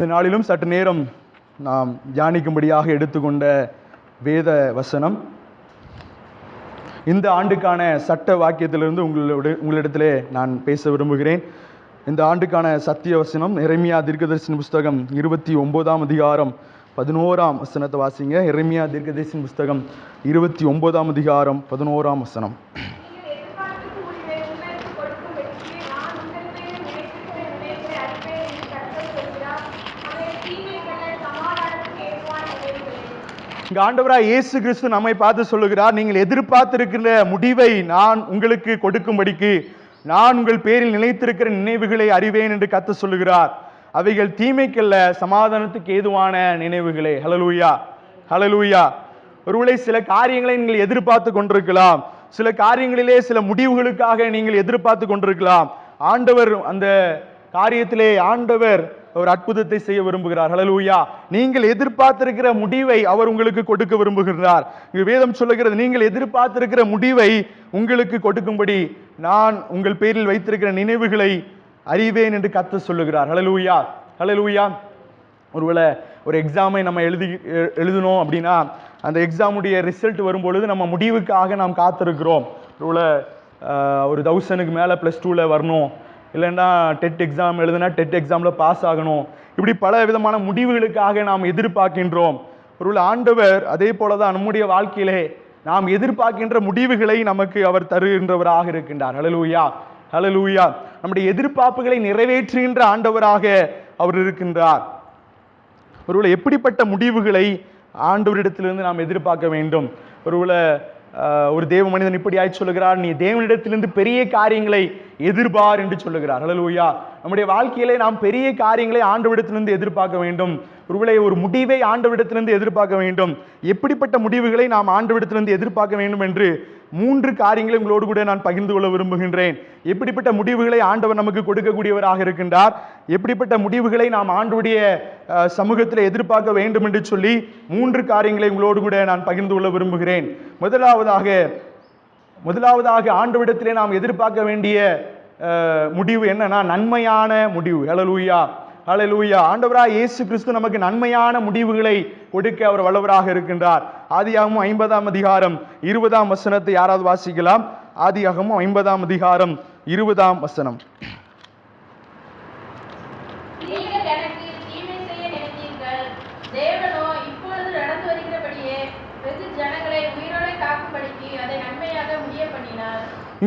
இந்த நாளிலும் சற்று நேரம் நாம் தியானிக்கும்படியாக எடுத்துக்கொண்ட வேத வசனம் இந்த ஆண்டுக்கான சட்ட வாக்கியத்திலிருந்து உங்களிடத்திலே நான் பேச விரும்புகிறேன். இந்த ஆண்டுக்கான சத்திய வசனம் எரேமியா தீர்க்கதரிசியின் புஸ்தகம் 29ஆம் அதிகாரம் 11ஆம் வசனத்தை வாசிங்க. எரேமியா தீர்க்கதரிசியின் புஸ்தகம் 29ஆம் அதிகாரம் 11ஆம் வசனம். ஆண்டவராய் இயேசு கிறிஸ்து நம்மை பார்த்து சொல்லுகிறார், நீங்கள் எதிர்பார்த்திருக்கிற முடிவை நான் உங்களுக்கு கொடுக்கும்படிக்கு நான் உங்கள் பேரில் நிலைத்திருக்கிற நினைவுகளை அறிவேன் என்று கர்த்தர் சொல்லுகிறார். அவைகள் தீமைக்கல்ல, சமாதானத்துக்கு ஏதுவான நினைவுகளே. ஹல்லேலூயா, ஹல்லேலூயா. ஒருவேளை சில காரியங்களை நீங்கள் எதிர்பார்த்து கொண்டிருக்கலாம், சில காரியங்களிலே சில முடிவுகளுக்காக நீங்கள் எதிர்பார்த்து கொண்டிருக்கலாம். ஆண்டவர் அந்த காரியத்திலே ஒரு அற்புதத்தை செய்ய விரும்புகிறார். ஹல்லேலூயா. நீங்கள் எதிர்பார்த்திருக்கிற முடிவை அவர் உங்களுக்கு கொடுக்க விரும்புகிறார். வேதம் சொல்லுகிறது, நீங்கள் எதிர்பார்த்திருக்கிற முடிவை உங்களுக்கு கொடுக்கும்படி நான் உங்கள் பேரில் வைத்திருக்கிற நினைவுகளை அறிவேன் என்று கர்த்தர் சொல்லுகிறார். ஹல்லேலூயா, ஹல்லேலூயா. ஒருவேளை ஒரு எக்ஸாமை நம்ம எழுதணும் அப்படின்னா அந்த எக்ஸாமுடைய ரிசல்ட் வரும்பொழுது நம்ம முடிவுக்காக நாம் காத்திருக்கிறோம். ஒருவேளை ஒரு 1000க்கு மேலே +2ல வரணும், இல்லைன்னா டெட் எக்ஸாம் எழுதுனா டெட் எக்ஸாமில் பாஸ் ஆகணும். இப்படி பல விதமான முடிவுகளுக்காக நாம் எதிர்பார்க்கின்றோம். ஒருவேளை ஆண்டவர் அதே போல தான் நம்முடைய வாழ்க்கையிலே நாம் எதிர்பார்க்கின்ற முடிவுகளை நமக்கு அவர் தருகின்றவராக இருக்கின்றார். ஹல்லேலூயா, ஹல்லேலூயா. நம்முடைய எதிர்பார்ப்புகளை நிறைவேற்றுகின்ற ஆண்டவராக அவர் இருக்கின்றார். ஒருவேளை எப்படிப்பட்ட முடிவுகளை ஆண்டவரிடத்திலிருந்து நாம் எதிர்பார்க்க வேண்டும்? ஒருவேளை ஒரு தேவ மனிதன் இப்படியாய் சொல்லுகிறார், நீ தேவனிடத்திலிருந்து பெரிய காரியங்களை எதிர்பார் என்று சொல்லுகிறார். ஹல்லேலூயா. நம்முடைய வாழ்க்கையிலே நாம் பெரிய காரியங்களை ஆண்டவரிடத்திலிருந்து எதிர்பார்க்க வேண்டும். ஒருவேளை ஒரு முடிவை ஆண்டவரிடத்திலிருந்து எதிர்பார்க்க வேண்டும். எப்படிப்பட்ட முடிவுகளை நாம் ஆண்டவரிடத்திலிருந்து எதிர்பார்க்க வேண்டும் என்று 3 காரியங்களை உங்களோடு கூட நான் பகிர்ந்து கொள்ள விரும்புகின்றேன். எப்படிப்பட்ட முடிவுகளை ஆண்டவர் நமக்கு கொடுக்கக்கூடியவராக இருக்கின்றார், எப்படிப்பட்ட முடிவுகளை நாம் ஆண்டவருடைய சமூகத்தில் எதிர்பார்க்க வேண்டும் என்று சொல்லி 3 காரியங்களை உங்களோடு கூட நான் பகிர்ந்து கொள்ள விரும்புகிறேன். முதலாவதாக ஆண்டவரிடத்திலே நாம் எதிர்பார்க்க வேண்டிய முடிவு என்னன்னா, நன்மையான முடிவு. ஹல்லேலூயா, ஹல்லேலூயா. ஆண்டவராய் இயேசு கிறிஸ்து நமக்கு நன்மையான முடிவுகளை கொடுக்க அவர் வல்லவராக இருக்கின்றார். ஆதியாகமம் 50ஆம் அதிகாரம் 20ஆம் வசனத்தை யாராவது வாசிக்கலாம்? ஆதியாகமம் 50ஆம் அதிகாரம் 20ஆம் வசனம்.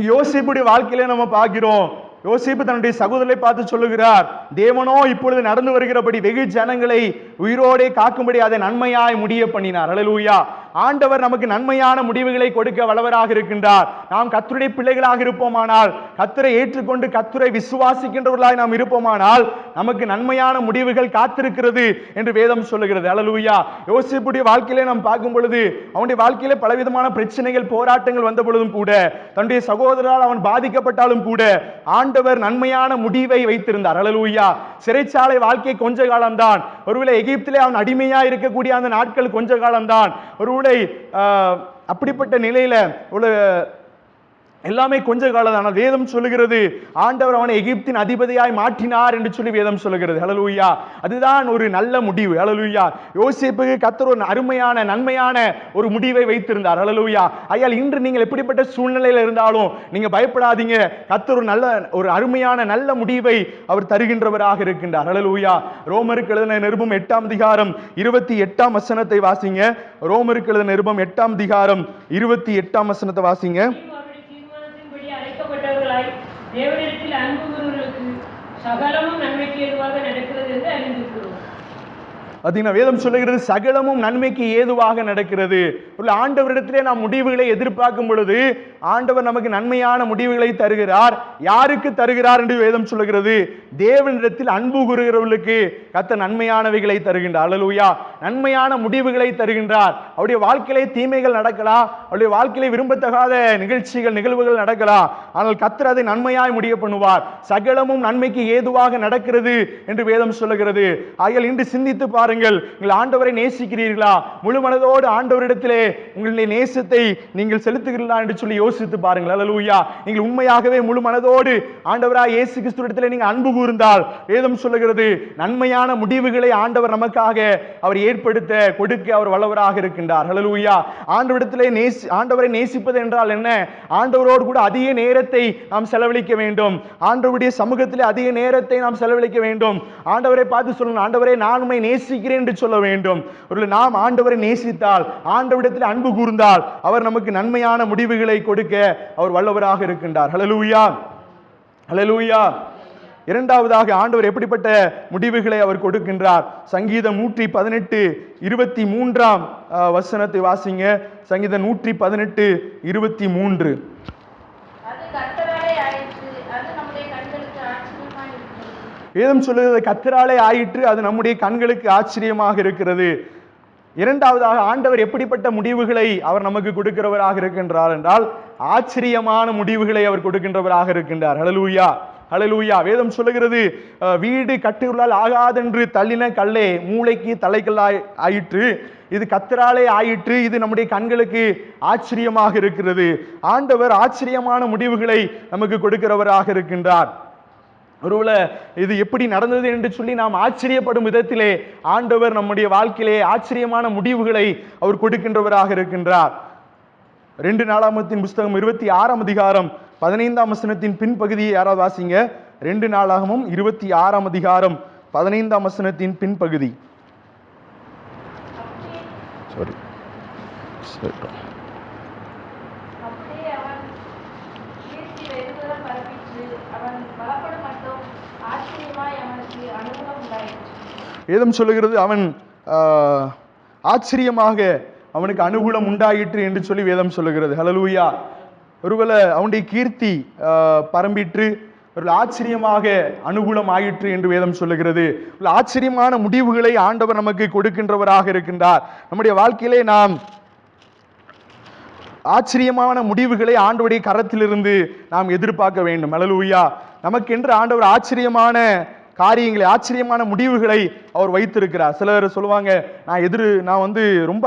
யோசேப்புடைய வாழ்க்கையில நம்ம பார்க்கிறோம். யோசேப்பு தன்னுடைய சகோதரரை பார்த்து சொல்லுகிறார், தேவனோ இப்பொழுது நடந்து வருகிறபடி வெகு ஜனங்களை உயிரோடே காக்கும்படி அதை நன்மையாய் முடிய பண்ணினார். ஹல்லேலூயா. ஆண்டவர் நமக்கு நன்மையான முடிவுகளை கொடுக்க வல்லவராக இருக்கின்றார். நாம் கர்த்தருடைய பிள்ளைகளாக இருப்போமானால், கர்த்தரை ஏற்றுக்கொண்டு கர்த்தரை விசுவாசிக்கின்றவர்களாய் நாம் இருப்போமானால் நமக்கு நன்மையான முடிவுகள் காத்திருக்கிறது என்று வேதம் சொல்லுகிறது. ஹல்லேலூயா. யோசேப்புடைய வாழ்க்கையிலே நாம் பார்க்கும் பொழுது அவனுடைய வாழ்க்கையிலே பலவிதமான பிரச்சனைகள், போராட்டங்கள் வந்த பொழுதும் கூட, தன்னுடைய சகோதரரால் அவன் பாதிக்கப்பட்டாலும் கூட ஆண்டவர் நன்மையான முடிவை வைத்திருந்தார். ஹல்லேலூயா. சிறைச்சாலை வாழ்க்கை கொஞ்ச காலம்தான். ஒருவேளை எகிப்திலே அவன் அடிமையா இருக்கக்கூடிய அந்த நாட்கள் கொஞ்ச காலம்தான். ஒருவேளை அப்படிப்பட்ட நிலையில எல்லாமே கொஞ்ச காலம் தான். வேதம் சொல்லுகிறது, ஆண்டவர் அவனை எகிப்தின் அதிபதியாய் மாற்றினார் என்று சொல்லி வேதம் சொல்லுகிறது. ஹல்லேலூயா. அதுதான் ஒரு நல்ல முடிவு. ஹல்லேலூயா. யோசேப்புக்கு கர்த்தர் ஒரு அருமையான நன்மையான ஒரு முடிவை வைத்திருந்தார். ஹல்லேலூயா. ஐயா, இன்று நீங்கள் எப்படிப்பட்ட சூழ்நிலையில் இருந்தாலும் நீங்க பயப்படாதீங்க. கர்த்தர் ஒரு அருமையான நல்ல முடிவை அவர் தருகின்றவராக இருக்கின்றார். ஹல்லேலூயா. ரோமருக்கு எழுதின நிருபம் 8ஆம் அதிகாரம் 28ஆம் வசனத்தை வாசிங்க. ரோமருக்கு எழுதின நிருபம் 8ஆம் அதிகாரம் 28ஆம் வசனத்தை வாசிங்க. தேவனிடத்தில் அன்பு கூறுவர்களுக்கு சகலமும் நன்மைக்கு ஏதுவாக நடக்கிறது என்று அறிந்திருக்கிறோம். வேதம் சொல்லுகிறது, சகலமும் நன்மைக்கு ஏதுவாக நடக்கிறது. ஆண்டவரிடத்திலே நாம் முடிவுகளை எதிர்பார்க்கும் பொழுது ஆண்டவர் நமக்கு நன்மையான முடிவுகளை தருகிறார். யாருக்கு தருகிறார் என்று வேதம் சொல்லுகிறது? தேவனிடத்தில் அன்பு கூறுகிறவர்களுக்கு கர்த்தர் நன்மையானவைகளை தருகின்றார். ஹல்லேலூயா. நன்மையான முடிவுகளை தருகின்றார். அவருடைய வாழ்க்கையிலே தீமைகள் நடக்கலாம், அவருடைய வாழ்க்கையிலே விரும்பத்தகாத நிகழ்வுகள் நடக்கலாம். ஆனால் கர்த்தர் அதை நன்மையாய் முடிய பண்ணுவார். சகலமும் நன்மைக்கு ஏதுவாக நடக்கிறது என்று வேதம் சொல்லுகிறது. ஆகையால் இன்று சிந்தித்து பாருங்கள். பாருங்கள். நீங்கள் ஆண்டவரை நேசிக்கிறீர்களா? முழு மனதோடு ஆண்டவரிடத்திலே உங்களுடைய நேசத்தை நீங்கள் செலுத்துகிறீர்களா என்று சொல்லி யோசித்து பாருங்கள். அல்லேலூயா. நீங்கள் உண்மையாகவே முழு மனதோடு ஆண்டவராய் இயேசு கிறிஸ்துவிடத்திலே நீங்கள் அன்பு கூர்ந்தால் வேதம் சொல்லுகிறது, நன்மையான முடிவுகளை ஆண்டவர் நமக்காக அவர் ஏற்படுத்த கொடுக்க அவர் வல்லவராக இருக்கின்றார். அல்லேலூயா. ஆண்டவரை நேசிப்பது என்றால் என்ன? ஆண்டவரோடு கூட அதிக நேரத்தை நாம் செலவழிக்க வேண்டும். ஆண்டவருடைய சமூகத்திலே அதிக நேரத்தை நாம் செலவழிக்க வேண்டும். ஆண்டவரை பார்த்து சொல்லணும், ஆண்டவரே நான் உம்மை நேசிக்கிறேன் என்று சொல்ல வேண்டும். ஒரு நாம் ஆண்டவரை நேசித்தால், ஆண்டவரிடத்தில் அன்பு கூர்ந்தால், அவர் நமக்கு நன்மையான முடிவுகளை கொடுக்க அவர் வல்லவராக இருக்கின்றார். ஹல்லேலூயா, ஹல்லேலூயா. இரண்டாவதாக ஆண்டவர் எப்படிப்பட்ட முடிவுகளை அவர் கொடுக்கின்றார்? சங்கீதம் 118:23 வசனத்தை வாசிங்க. சங்கீதம் 118:23. வேதம் சொல்லுகிறது, கர்த்தராலே ஆயிற்று, அது நம்முடைய கண்களுக்கு ஆச்சரியமாக இருக்கிறது. இரண்டாவதாக ஆண்டவர் எப்படிப்பட்ட முடிவுகளை அவர் நமக்கு கொடுக்கிறவராக இருக்கின்றார் என்றால், ஆச்சரியமான முடிவுகளை அவர் கொடுக்கின்றவராக இருக்கின்றார். ஹல்லேலூயா, ஹல்லேலூயா. வேதம் சொல்லுகிறது, வீடு கட்டுகளால் ஆகாதென்று தள்ளின கல்லே மூளைக்கு தலைக்கல்லாய் ஆயிற்று, இது கர்த்தராலே ஆயிற்று, இது நம்முடைய கண்களுக்கு ஆச்சரியமாக இருக்கிறது. ஆண்டவர் ஆச்சரியமான முடிவுகளை நமக்கு கொடுக்கிறவராக இருக்கின்றார். ஒருவேளை இது எப்படி நடந்தது என்று சொல்லி நாம் ஆச்சரியப்படும் விதத்திலே ஆண்டவர் நம்முடைய வாழ்க்கையிலே ஆச்சரியமான முடிவுகளை அவர் கொடுக்கின்றவராக இருக்கின்றார். 2 நாளாகமத்தின் புஸ்தகம் 26 அதிகாரம் 15 வசனத்தின் பின்பகுதியை யாராவது வாசிங்க. 2 நாளாகமும் 26 அதிகாரம் 15 வசனத்தின் பின்பகுதி. வேதம் சொல்லுகிறது, அவன் ஆச்சரியமாக அவனுக்கு அனுகூலம் உண்டாயிற்று என்று சொல்லி வேதம் சொல்லுகிறது. ஹல்லேலூயா. ஒருவேளை அவனுடைய கீர்த்தி பரம்பிற்று, ஒரு ஆச்சரியமாக அனுகூலம் ஆயிற்று என்று வேதம் சொல்லுகிறது. ஆச்சரியமான முடிவுகளை ஆண்டவர் நமக்கு கொடுக்கின்றவராக இருக்கின்றார். நம்முடைய வாழ்க்கையிலே நாம் ஆச்சரியமான முடிவுகளை ஆண்டவருடைய கரத்திலிருந்து நாம் எதிர்பார்க்க வேண்டும். ஹல்லேலூயா. நமக்கென்று ஆண்டவர் ஆச்சரியமான காரியங்களை, ஆச்சரியமான முடிவுகளை அவர் வைத்திருக்கிறார். சிலர் சொல்லுவாங்க, நான் ரொம்ப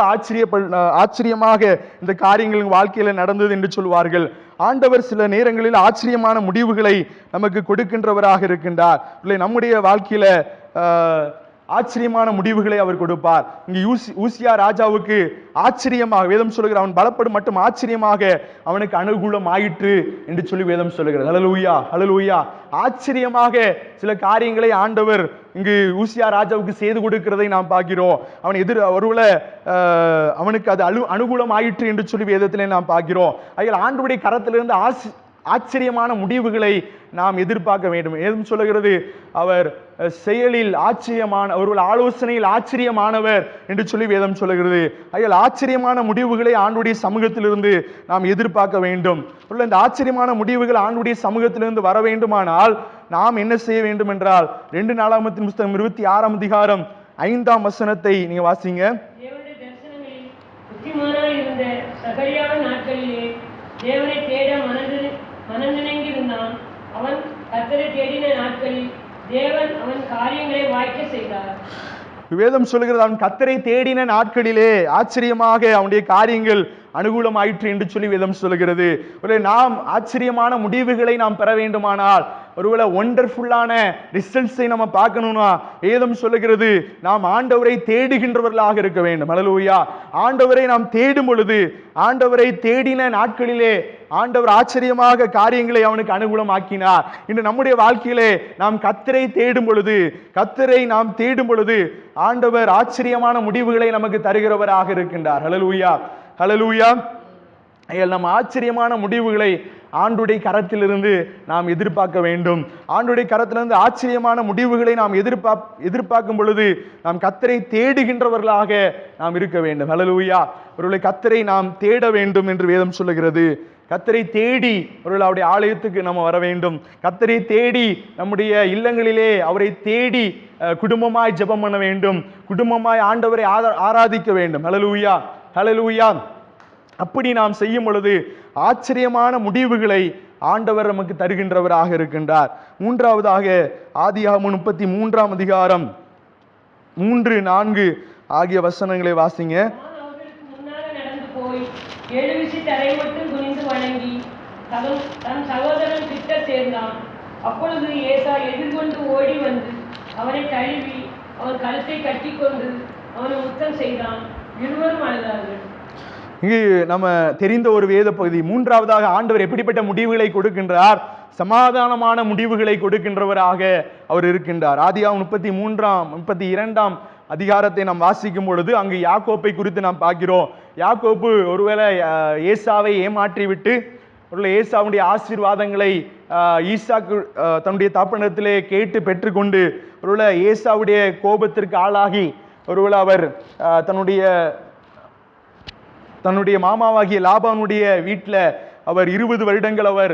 ஆச்சரியமாக இந்த காரியங்கள் வாழ்க்கையில நடந்தது என்று சொல்வார்கள். ஆண்டவர் சில நேரங்களில் ஆச்சரியமான முடிவுகளை நமக்கு கொடுக்கின்றவராக இருக்கின்றார். இல்லை, நம்முடைய வாழ்க்கையில ஆச்சரியமான முடிவுகளை அவர் கொடுப்பார். இங்கு ஊசியா ராஜாவுக்கு ஆச்சரியமாக வேதம் சொல்லுகிறார், அவன் பலப்படும் மட்டும் ஆச்சரியமாக அவனுக்கு அனுகூலம் ஆயிற்று என்று சொல்லி வேதம் சொல்லுகிறது. ஹல்லேலூயா, ஹல்லேலூயா. ஆச்சரியமாக சில காரியங்களை ஆண்டவர் இங்கு ஊசியா ராஜாவுக்கு செய்து கொடுக்கிறதை நாம் பார்க்கிறோம். ஒருவேளை அவனுக்கு அது அனுகூலம் ஆயிற்று என்று சொல்லி வேதத்திலே நாம் பார்க்கிறோம். அதில் ஆண்டவருடைய கரத்திலிருந்து ஆச்சரியமான முடிவுகளை நாம் எதிர்பார்க்க வேண்டும். ஏதும் சொல்லுகிறது, அவர் செயலில் ஆச்சரியமான, ஒருவர் ஆலோசனையில் ஆச்சரியமானவர் என்று சொல்லி வேதம் சொல்லுகிறது. அதில் ஆச்சரியமான முடிவுகளை ஆண்டுடைய சமூகத்திலிருந்து நாம் எதிர்பார்க்க வேண்டும். இந்த ஆச்சரியமான முடிவுகள் ஆண்டுடைய சமூகத்திலிருந்து வர வேண்டுமானால் நாம் என்ன செய்ய வேண்டும் என்றால், 2 நாளாகமத்தின் புஸ்தகம் 26 அதிகாரம் 5 வசனத்தை நீங்க வாசிங்க. தேவனை தேட மனநினைந்திருந்தான். அவன் கர்த்தரை தேடின நாட்களில் தேவன் அவன் காரியங்களை வாய்க்க செய்தார். வேதம் சொல்லுகிறது, அவன் கர்த்தரை தேடின நாட்களிலே ஆச்சரியமாக அவனுடைய காரியங்கள் அனுகூலம் ஆயிற்று என்று சொல்லி வேதம் சொல்லுகிறது. நாம் ஆச்சரியமான முடிவுகளை நாம் பெற வேண்டுமானால், ஒருவேளை ஒண்டர்ஃபுல்லான ரிசல்ட்ஸை நம்ம பார்க்கணும்னா வேதம் சொல்லுகிறது, நாம் ஆண்டவரை தேடுகின்றவர்களாக இருக்க வேண்டும். ஹல்லேலூயா. ஆண்டவரை நாம் தேடும் பொழுது, ஆண்டவரை தேடின நாட்களிலே ஆண்டவர் ஆச்சரியமாக காரியங்களை அவனுக்கு அனுகூலம் ஆக்கினார். இன்று நம்முடைய வாழ்க்கையிலே நாம் கர்த்தரை தேடும் பொழுது ஆண்டவர் ஆச்சரியமான முடிவுகளை நமக்கு தருகிறவராக இருக்கின்றார். ஹல்லேலூயா, ஹல்லேலூயா. நம்ம ஆச்சரியமான முடிவுகளை ஆண்டுடைய கரத்திலிருந்து நாம் எதிர்பார்க்க வேண்டும். ஆண்டுடைய கரத்திலிருந்து ஆச்சரியமான முடிவுகளை நாம் எதிர்பார்க்கும் பொழுது நாம் கர்த்தரை தேடுகின்றவர்களாக நாம் இருக்க வேண்டும். ஹல்லேலூயா. ஒருவேளை கர்த்தரை நாம் தேட வேண்டும் என்று வேதம் சொல்லுகிறது. கர்த்தரை தேடி ஒருவேளை அவருடைய ஆலயத்துக்கு நம்ம வர வேண்டும். கர்த்தரை தேடி நம்முடைய இல்லங்களிலே அவரை தேடி குடும்பமாய் ஜெபம் பண்ண வேண்டும். குடும்பமாய் ஆண்டவரை ஆராதிக்க வேண்டும். ஹல்லேலூயா, ஹல்லேலூயா. அப்படி நாம் செய்யும் பொழுது ஆச்சரியமான முடிவுகளை ஆண்டவர் நமக்கு தருகின்றவராக இருக்கின்றார். மூன்றாவதாக ஆதியாகமம் 33 அதிகாரம் 3-4 ஆகிய வசனங்களை வாசிங்க. நான் அவர்களுக்கு முன்னாக நடந்து போய் 7 விசி தரை மட்டும் குனிந்து வணங்கி தன் சகோதரன் கிட்ட சேர்ந்தான். அப்பொழுது ஏசா எதிர்கொண்டு ஓடி வந்து அவனை தழுவி அவன் கழுத்தை கட்டிக்கொண்டு அவனை முத்தம் செய்தான். இருவரும் அழுதார்கள். இங்கு நம்ம தெரிந்த ஒரு வேத பகுதி. 3ஆவதாக ஆண்டவர் எப்படிப்பட்ட முடிவுகளை கொடுக்கின்றார்? சமாதானமான முடிவுகளை கொடுக்கின்றவராக அவர் இருக்கின்றார். ஆதியாகமம் 33-32 அதிகாரத்தை நாம் வாசிக்கும் பொழுது அங்கு யாக்கோப்பை குறித்து நாம் பார்க்கிறோம். யாக்கோப்பு ஒருவேளை ஏசாவை ஏமாற்றி விட்டு ஒருவேளை ஏசாவுடைய ஆசீர்வாதங்களை ஈசாக்கு தன்னுடைய தகப்பனிடத்திலே கேட்டு பெற்றுக்கொண்டு ஒருவேளை ஏசாவுடைய கோபத்திற்கு ஆளாகி ஒருவேளை அவர் தன்னுடைய மாமாவாகிய லாபானுடைய வீட்டில் அவர் 20 வருடங்கள் அவர்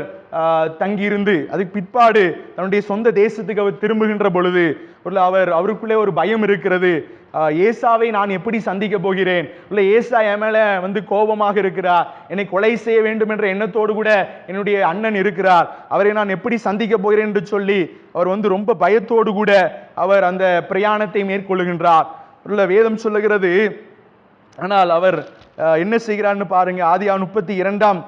தங்கியிருந்து அதுக்கு பிற்பாடு தன்னுடைய சொந்த தேசத்துக்கு அவர் திரும்புகின்ற பொழுது அவருக்குள்ளே ஒரு பயம் இருக்கிறது. ஏசாவை நான் எப்படி சந்திக்க போகிறேன்? இல்லை ஏசா என் மேல கோபமாக இருக்கிறார், என்னை கொலை செய்ய வேண்டும் என்ற எண்ணத்தோடு கூட என்னுடைய அண்ணன் இருக்கிறார், அவரை நான் எப்படி சந்திக்க போகிறேன் என்று சொல்லி அவர் ரொம்ப பயத்தோடு கூட அவர் அந்த பிரயாணத்தை மேற்கொள்ளுகின்றார். வேதம் சொல்லுகிறது. ஆனால் அவர் என்ன செய்கிறான்னு பாருங்க. ஆதியாகமம் 32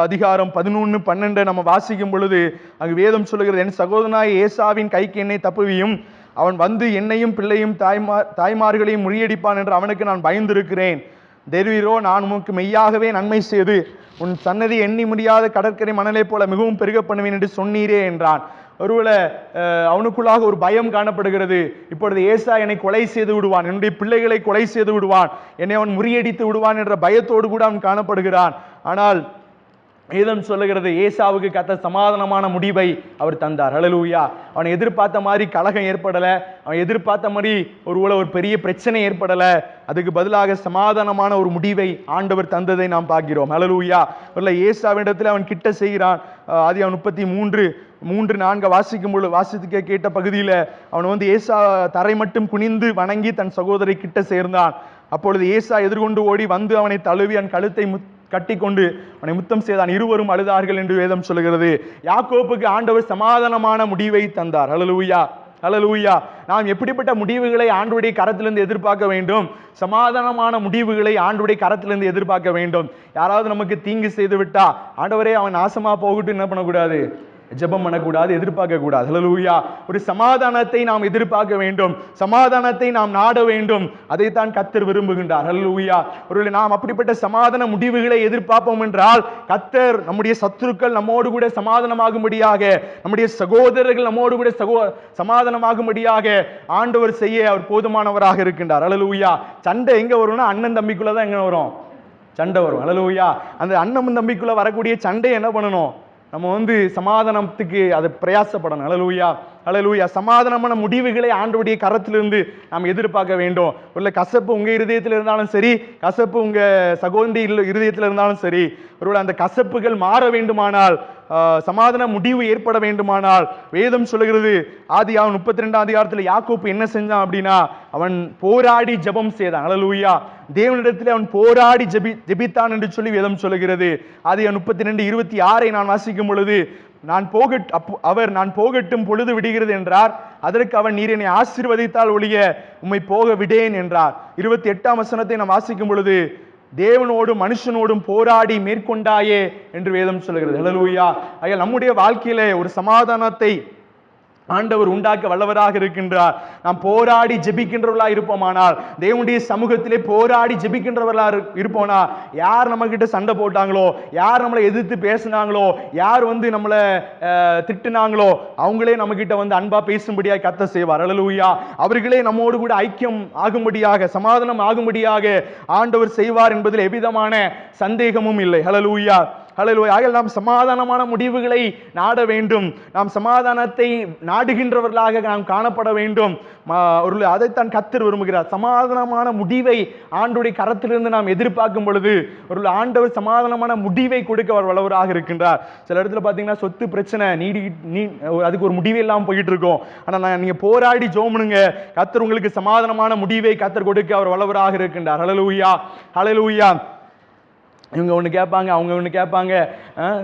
அதிகாரம் 11-12 நம்ம வாசிக்கும் பொழுது அங்கு வேதம் சொல்லுகிறது, என் சகோதரனாய் ஏசாவின் கைக்கு என்னை தப்புவியும், அவன் வந்து என்னையும் பிள்ளையும் தாய்மார்களையும் முறியடிப்பான் என்று அவனுக்கு நான் பயந்திருக்கிறேன். தேவரீரோ நான் உனக்கு மெய்யாகவே நன்மை செய்து உன் சன்னதி எண்ணி முடியாத கடற்கரை மணலை போல மிகவும் பெருக பண்ணுவேன் என்று சொன்னீரே என்றான். ஒருவேளை அவனுக்குள்ளாக ஒரு பயம் காணப்படுகிறது. இப்பொழுது ஏசா என்னை கொலை செய்து விடுவான், என்னுடைய பிள்ளைகளை கொலை செய்து விடுவான், என்னை அவன் முறியடித்து விடுவான் என்ற பயத்தோடு கூட அவன் காணப்படுகிறான். ஆனால் வேதம் சொல்லுகிறது, ஏசாவுக்கு கர்த்தர் சமாதானமான முடிவை அவர் தந்தார். ஹல்லேலூயா. அவன் எதிர்பார்த்த மாதிரி கலகம் ஏற்படலை, அவன் எதிர்பார்த்த மாதிரி ஒரு பெரிய பிரச்சனை ஏற்படலை. அதுக்கு பதிலாக சமாதானமான ஒரு முடிவை ஆண்டவர் தந்ததை நாம் பார்க்கிறோம். ஹல்லேலூயா. ஏசாவிடத்தில் அவன் கிட்ட செய்கிறான். ஆதியாகமம் 33-4 வாசிக்க கேட்ட பகுதியில் அவன் ஏசா தரை மட்டும் குனிந்து வணங்கி தன் சகோதரி கிட்ட சேர்ந்தான். அப்பொழுது ஏசா எதிர்கொண்டு ஓடி வந்து அவனை தழுவி அவன் கழுத்தை கட்டி கொண்டு அவனை முத்தம் செய்தான். இருவரும் அழுதார்கள் என்று வேதம் சொல்லுகிறது. யாக்கோப்புக்கு ஆண்டவர் சமாதானமான முடிவை தந்தார். ஹல்லேலூயா, ஹல்லேலூயா. நாம் எப்படிப்பட்ட முடிவுகளை ஆண்டவருடைய கரத்திலிருந்து எதிர்பார்க்க வேண்டும்? சமாதானமான முடிவுகளை ஆண்டவருடைய கரத்திலிருந்து எதிர்பார்க்க வேண்டும். யாராவது நமக்கு தீங்கு செய்து விட்டா, ஆண்டவரே அவன் நாசமா போகட்டும் என்ன பண்ணக்கூடாது? ஜெபம் பண்ணக்கூடாது, எதிர்பார்க்க கூடாது. ஹல்லேலூயா. ஒரு சமாதானத்தை நாம் எதிர்பார்க்க வேண்டும், சமாதானத்தை நாம் நாட வேண்டும். அதைத்தான் கர்த்தர் விரும்புகின்றார். ஹல்லேலூயா. ஒருவேளை நாம் அப்படிப்பட்ட சமாதான முடிவுகளை எதிர்பார்ப்போம் என்றால் கர்த்தர் நம்முடைய சத்துருக்கள் நம்மோடு கூட சமாதானமாகும்படியாக, நம்முடைய சகோதரர்கள் நம்மோடு கூட சமாதானமாகும்படியாக ஆண்டவர் செய்ய அவர் போதுமானவராக இருக்கின்றார். ஹல்லேலூயா. சண்டை எங்க வரும்னா அண்ணன் தம்பிக்குள்ளதான் எங்க வரும்? சண்டை வரும். ஹல்லேலூயா. அந்த அண்ணன் தம்பிக்குள்ள வரக்கூடிய சண்டை என்ன பண்ணணும்? நம்ம சமாதானத்துக்கு அது பிரயாசப்படணும். ஹல்லேலூயா, ஹல்லேலூயா. சமாதானமான முடிவுகளை ஆண்டவருடைய கரத்திலிருந்து நாம் எதிர்பார்க்க வேண்டும். ஒருவேளை கசப்பு உங்க இருதயத்தில் இருந்தாலும் சரி, கசப்பு உங்க சகோதரி இருதயத்தில் இருந்தாலும் சரி, ஒருவேளை அந்த கசப்புகள் மாற வேண்டுமானால், சமாதான முடிவு ஏற்பட வேண்டுமானால் வேதம் சொல்லுகிறது. ஆதியாகமம் 32 அதிகாரத்தில் யாக்கோப்பு என்ன செஞ்சான் அப்படின்னா, அவன் போராடி ஜெபம் செய்தான். ஹல்லேலூயா. தேவனிடத்தில் அவன் போராடி ஜெபித்தான் என்று சொல்லி வேதம் சொல்லுகிறது. ஆதியாகமம் 32:26 நான் வாசிக்கும் பொழுது, அவர் நான் போகட்டும் பொழுது விடுகிறது என்றார். அதற்கு அவன், நீர் என்னை ஆசீர்வதித்தால் ஒழிய உம்மை போக விடேன் என்றார். 28ஆம் வசனத்தை நாம் வாசிக்கும் பொழுது, தேவனோடும் மனுஷனோடும் போராடி மேற்கொண்டாயே என்று வேதம் சொல்கிறது. ஹல்லேலூயா. ஆகையால் நம்முடைய வாழ்க்கையிலே ஒரு சமாதானத்தை ஆண்டவர் உண்டாக்க வல்லவராக இருக்கின்றார். நாம் போராடி ஜெபிக்கின்றவர்களாக இருப்போமானால், தேவனுடைய சமூகத்திலே போராடி ஜெபிக்கின்றவர்களாக இருப்போனா, யார் நம்ம கிட்ட சண்டை போட்டாங்களோ, யார் நம்மளை எதிர்த்து பேசினாங்களோ, யார் நம்மளை திட்டுனாங்களோ, அவங்களே நம்ம கிட்ட அன்பா பேசும்படியாக கர்த்தர் செய்வார். ஹல்லேலூயா. அவர்களே நம்மோடு கூட ஐக்கியம் ஆகும்படியாக, சமாதானம் ஆகும்படியாக ஆண்டவர் செய்வார் என்பதில் எவ்விதமான சந்தேகமும் இல்லை. ஹல்லேலூயா, ஹல்லேலூயா. ஆகையால் நாம் சமாதானமான முடிவுகளை நாட வேண்டும். நாம் சமாதானத்தை நாடுகின்றவர்களாக நாம் காணப்பட வேண்டும். அதைத்தான் கர்த்தர் விரும்புகிறார். சமாதானமான முடிவை ஆண்டவருடைய கரத்திலிருந்து நாம் எதிர்பார்க்கும் பொழுது ஒரு ஆண்டவர் சமாதானமான முடிவை கொடுக்க வல்லவராக இருக்கின்றார். சில இடத்துல பார்த்தீங்கன்னா சொத்து பிரச்சனை அதுக்கு ஒரு முடிவே இல்லாமல் போயிட்டு இருக்கோம். ஆனால் நீங்க போராடி ஜெபம்னுங்க, கர்த்தர் உங்களுக்கு சமாதானமான முடிவை கர்த்தர் கொடுக்க அவர் வல்லவராக இருக்கின்றார். ஹல்லேலூயா, ஹல்லேலூயா. இவங்க ஒன்று கேட்பாங்க, அவங்க ஒன்று கேட்பாங்க.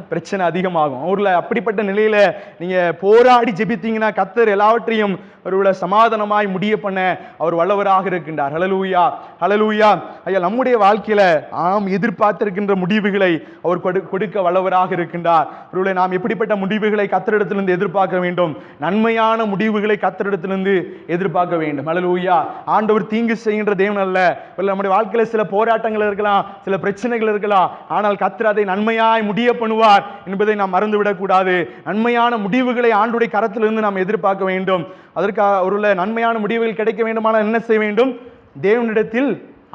பிரச்சனை அதிகமாகும். ஊர்ல அப்படிப்பட்ட நிலையில நீங்க போராடி ஜெபித்தீங்கன்னா கர்த்தர் எல்லாவற்றையும் ஒருவேளை சமாதானமாய் முடிய பண்ண அவர் வல்லவராக இருக்கின்றார். ஹல்லேலூயா, ஹல்லேலூயா. ஐயா, நம்முடைய வாழ்க்கையில நாம் எதிர்பார்த்திருக்கின்ற முடிவுகளை அவர் கொடுக்க வல்லவராக இருக்கின்றார். ஒருவேளை நாம் எப்படிப்பட்ட முடிவுகளை கர்த்தரிடத்திலிருந்து எதிர்பார்க்க வேண்டும்? நன்மையான முடிவுகளை கர்த்தரிடத்திலிருந்து எதிர்பார்க்க வேண்டும். ஹல்லேலூயா. ஆண்டவர் தீங்கு செய்கின்ற தேவன் அல்ல. நம்முடைய வாழ்க்கையில சில போராட்டங்கள் இருக்கலாம், சில பிரச்சனைகள் இருக்கலாம், ஆனால் கர்த்தர் அதை நன்மையாய் முடிய பண்ணுவார் என்பதை நாம் மறந்துவிடக் கூடாது. நன்மையான முடிவுகளை ஆண்டுடைய கரத்திலிருந்து நாம் எதிர்பார்க்க வேண்டும். அதற்காக ஒருவேளை நன்மையான முடிவுகள் கிடைக்க வேண்டுமானால் என்ன செய்ய வேண்டும்? தேவனிடத்தில்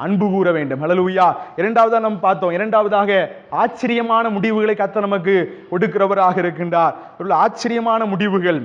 அன்பு கூற வேண்டும். ஹல்லேலூயா. இரண்டாவதாக நாம் பார்த்தோம், இரண்டாவதாக ஆச்சரியமான முடிவுகளை கர்த்தர் நமக்கு கொடுக்கிறவராக இருக்கின்றார். ஒருவேளை ஆச்சரியமான முடிவுகள்,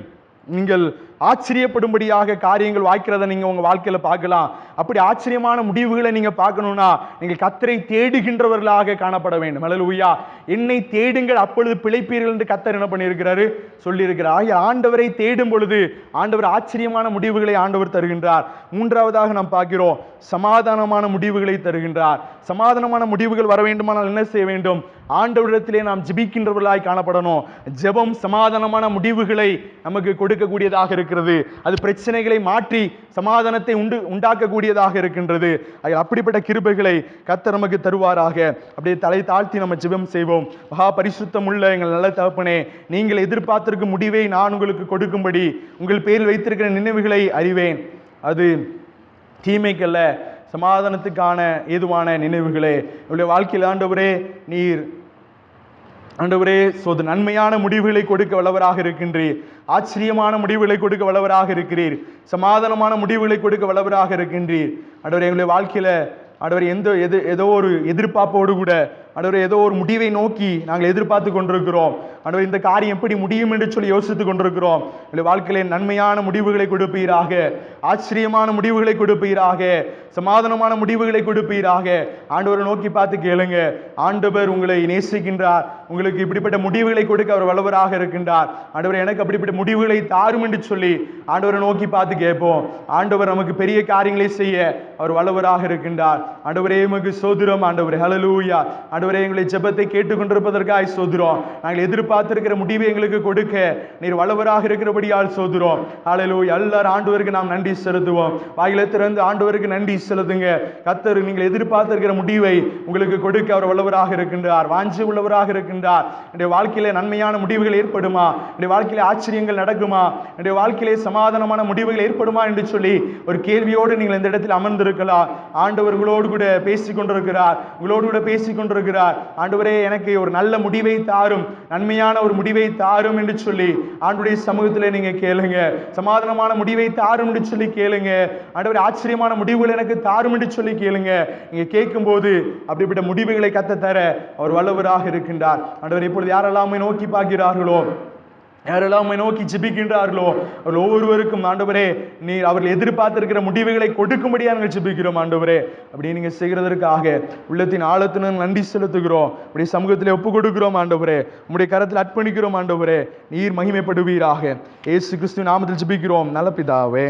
நீங்கள் ஆச்சரியப்படும்படியாக காரியங்கள் வாய்க்கிறத நீங்க உங்க வாழ்க்கையில பார்க்கலாம். அப்படி ஆச்சரியமான முடிவுகளை நீங்க பார்க்கணும்னா நீங்கள் கர்த்தரை தேடுகின்றவர்களாக காணப்பட வேண்டும். ஹல்லேலூயா. என்னை தேடுங்கள் அப்பொழுது பிழைப்பீர்கள் என்று கர்த்தர் என்ன பண்ணியிருக்கிறாரு? சொல்லியிருக்கிறார். ஆண்டவரை தேடும் பொழுது ஆண்டவர் ஆச்சரியமான முடிவுகளை ஆண்டவர் தருகின்றார். மூன்றாவதாக நாம் பார்க்கிறோம், சமாதானமான முடிவுகளை தருகின்றார். சமாதானமான முடிவுகள் வர வேண்டுமானால் என்ன செய்ய வேண்டும்? ஆண்டவரிடத்திலே நாம் ஜெபிக்கின்றவர்களாய் காணப்படணும். ஜெபம் சமாதானமான முடிவுகளை நமக்கு கொடுக்கக்கூடியதாக இருக்கிறது. அது பிரச்சனைகளை மாற்றி சமாதானத்தை உண்டாக்கக்கூடியதாக இருக்கின்றது. அப்படிப்பட்ட கிருபைகளை கர்த்தர் நமக்கு தருவாராக. அப்படியே தலை தாழ்த்தி நம்ம ஜெபம் செய்வோம். மகா பரிசுத்தம் உள்ள எங்கள் நல்ல தகப்பனே, நீங்கள் எதிர்பார்த்திருக்கும் முடிவை நான் உங்களுக்கு கொடுக்கும்படி உங்கள் பேரில் வைத்திருக்கிற நினைவுகளை அறிவேன். அது தீமைக்கல்ல, சமாதானத்துக்கான ஏதுவான நினைவுகளே. உங்களுடைய வாழ்க்கையில் ஆண்டவரே, நீர் ஆண்டவரே நன்மையான முடிவுகளை கொடுக்க வல்லவராக இருக்கின்றீர். ஆச்சரியமான முடிவுகளை கொடுக்க வல்லவராக இருக்கிறீர். சமாதானமான முடிவுகளை கொடுக்க வல்லவராக இருக்கின்றீர். ஆண்டவரே, எங்களுடைய வாழ்க்கையில ஆண்டவரே ஏதோ ஒரு எதிர்பார்ப்போடு கூட ஆண்டவரே ஏதோ ஒரு முடிவை நோக்கி நாங்கள் எதிர்பார்த்து கொண்டிருக்கிறோம். ஆண்டவரே, இந்த காரியம் எப்படி முடியும் என்று சொல்லி யோசித்துக் கொண்டிருக்கிறோம். எங்களுடைய வாழ்க்கையிலே நன்மையான முடிவுகளை கொடுப்பீராக, ஆச்சரியமான முடிவுகளை கொடுப்பீராக, சமாதானமான முடிவுகளை கொடுப்பீராக. ஆண்டவரை நோக்கி பார்த்து கேளுங்க. ஆண்டவர் உங்களை நேசிக்கின்றார். உங்களுக்கு இப்படிப்பட்ட முடிவுகளை கொடுக்க அவர் வல்லவராக இருக்கின்றார். ஆண்டவர், எனக்கு அப்படிப்பட்ட முடிவுகளை தாரும் என்று சொல்லி ஆண்டவரை நோக்கி பார்த்து கேட்போம். ஆண்டவர் நமக்கு பெரிய காரியங்களை செய்ய அவர் வல்லவராக இருக்கின்றார். ஆண்டவரே, உமக்கு ஸ்தோத்திரம். ஆண்டவரே, ஹல்லேலூயா. ஆண்டவரே, எங்களை ஜெபத்தை கேட்டுக்கொண்டிருப்பதற்காக ஸ்தோத்திரம். நாங்கள் எதிர்பார்த்திருக்கிற முடிவை எங்களுக்கு கொடுக்க நீர் வல்லவராக இருக்கிறபடியால் ஸ்தோத்திரம். ஹல்லேலூயா. எல்லாரும் ஆண்டவருக்கு நாம் நன்றி செலுத்துவோம். வாயில திறந்து ஆண்டவருக்கு நன்றி செலுத்துங்க. கர்த்தர் நீங்கள் எதிர்பார்த்திருக்கிற முடிவை உங்களுக்கு கொடுக்க அவர் வல்லவராக இருக்கின்றார். வாஞ்சி உள்ளவராக இருக்கின்றார். என்னுடைய வாழ்க்கையில நன்மையான முடிவுகள் ஏற்படுமா? என்னுடைய வாழ்க்கையில ஆச்சரியங்கள் நடக்குமா? என்னுடைய வாழ்க்கையிலே சமாதானமான முடிவுகள் ஏற்படுமா என்று சொல்லி ஒரு கேள்வியோடு நீங்கள் இந்த இடத்தில் அமர்ந்திருக்கலாம். ஆண்டவர் உங்களோடு கூட பேசிக் கொண்டிருக்கிறார். உங்களோடு கூட பேசிக் கொண்டிருக்கிறார். ஆண்டவரே, எனக்கு ஒரு நல்ல முடிவை தாரும், நன்மையான ஒரு முடிவை தாரும் என்று சொல்லி ஆண்டவருடைய சமூகத்திலே நீங்க கேளுங்க. சமாதானமான முடிவை தாரும் என்று சொல்லி கேளுங்க. ஆண்டவரே, ஆச்சரியமான முடிவுகள் எனக்கு தாரும் என்று சொல்லி கேளுங்க. நீங்க கேட்கும் போது அப்படிப்பட்ட முடிவுகளை கத்த தர அவர் வல்லவராக இருக்கின்றார். ஆண்டவர், இப்பொழுது யாரெல்லாம் நோக்கி பார்க்கிறார்களோ, யாரெல்லாம் நோக்கி ஜெபிக்கின்றார்களோ, அவர்கள் ஒவ்வொருவருக்கும் ஆண்டவரே நீர் அவர்கள் எதிர்பார்த்திருக்கிற முடிவுகளை கொடுக்கும்படியா நாங்கள் ஜெபிக்கிறோம். ஆண்டவரே, அப்படி நீங்க செய்கிறதற்காக உள்ளத்தின் ஆழத்தினர் நன்றி செலுத்துகிறோம். அப்படி சமூகத்திலே ஒப்பு கொடுக்கிறோம். ஆண்டவரே, உம்முடைய கரத்தில் அர்ப்பணிக்கிறோம். ஆண்டவரே, நீர் மகிமைப்படுவீராக. இயேசு கிறிஸ்துவின் நாமத்தில் ஜெபிக்கிறோம் நல்ல பிதாவே.